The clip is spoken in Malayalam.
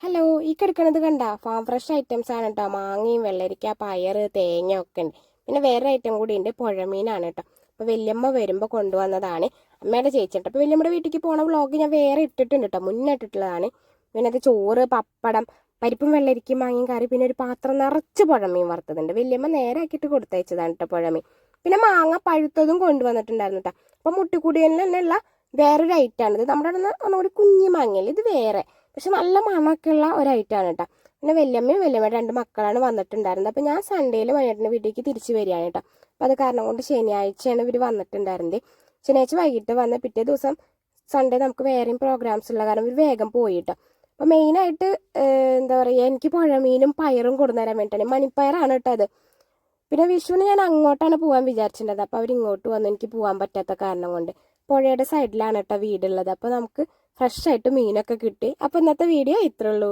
ഹലോ, ഈ കിടക്കണത് കണ്ട ഫാം ഫ്രഷ് ഐറ്റംസ് ആണ് കേട്ടോ. മാങ്ങയും വെള്ളരിക്ക, പയറ്, തേങ്ങ ഒക്കെ ഉണ്ട്. പിന്നെ വേറെ ഐറ്റം കൂടി ഉണ്ട്, പുഴമീനാണ് കേട്ടോ. അപ്പൊ വല്യമ്മ വരുമ്പോ കൊണ്ടുവന്നതാണ്, അമ്മയുടെ ചേച്ചിട്ട്. അപ്പൊ വല്യമ്മയുടെ വീട്ടിലേക്ക് പോണ വ്ളോഗ് ഞാൻ വേറെ ഇട്ടിട്ടുണ്ട് കേട്ടോ, മുന്നേ ഇട്ടിട്ടുള്ളതാണ്. പിന്നെ അത് ചോറ്, പപ്പടം, പരിപ്പും വെള്ളരിക്കും മാങ്ങയും കറി, പിന്നെ ഒരു പാത്രം നിറച്ച് പുഴമീൻ വറുത്തതുണ്ട്. വല്യമ്മ നേരെ ആക്കിയിട്ട് കൊടുത്തയച്ചതാണ് കേട്ടോ പുഴമീൻ. പിന്നെ മാങ്ങ പഴുത്തതും കൊണ്ടുവന്നിട്ടുണ്ടായിരുന്നു കേട്ടോ. അപ്പൊ മുട്ടിക്കുടിയനിൽ തന്നെയുള്ള വേറൊരു ഐറ്റാണ് ഇത്. നമ്മുടെ അവിടെ നിന്ന് ഒന്നുകൂടി കുഞ്ഞി മാങ്ങയില്ല, ഇത് വേറെ, പക്ഷെ നല്ല മണമൊക്കെയുള്ള ഒരു ഐറ്റമാണ് കേട്ടോ. പിന്നെ വല്യമ്മയും വല്യമ്മയുടെ രണ്ട് മക്കളാണ് വന്നിട്ടുണ്ടായിരുന്നത്. അപ്പോൾ ഞാൻ സൺഡേയിൽ വൈകിട്ട് വീട്ടിലേക്ക് തിരിച്ചു വരികയാണ് കേട്ടോ. അപ്പോൾ അത് കാരണം കൊണ്ട് ശനിയാഴ്ചയാണ് ഇവർ വന്നിട്ടുണ്ടായിരുന്നത്. ശനിയാഴ്ച വൈകിട്ട് വന്ന് പിറ്റേ ദിവസം സൺഡേ നമുക്ക് വേറെയും പ്രോഗ്രാംസ് ഉള്ള കാരണം ഇവർ വേഗം പോയി കേട്ടോ. അപ്പോൾ മെയിനായിട്ട് എന്താ പറയുക, എനിക്ക് പുഴമീനും പയറും കൊടുന്നുതരാൻ വേണ്ടിയിട്ടാണ്. മണിപ്പയറാണ് കേട്ടോ അത്. പിന്നെ വിഷുവിന് ഞാൻ അങ്ങോട്ടാണ് പോകാൻ വിചാരിച്ചിട്ടുള്ളത്. അപ്പോൾ അവർ ഇങ്ങോട്ട് വന്ന് എനിക്ക് പോകാൻ പറ്റാത്ത കാരണം കൊണ്ട് പുഴയുടെ സൈഡിലാണ് കേട്ടോ വീടുള്ളത്. അപ്പോൾ നമുക്ക് ഫ്രഷ് ആയിട്ട് മീനൊക്കെ കിട്ടി. അപ്പോൾ ഇന്നത്തെ വീഡിയോ ഇത്രേ ഉള്ളൂ.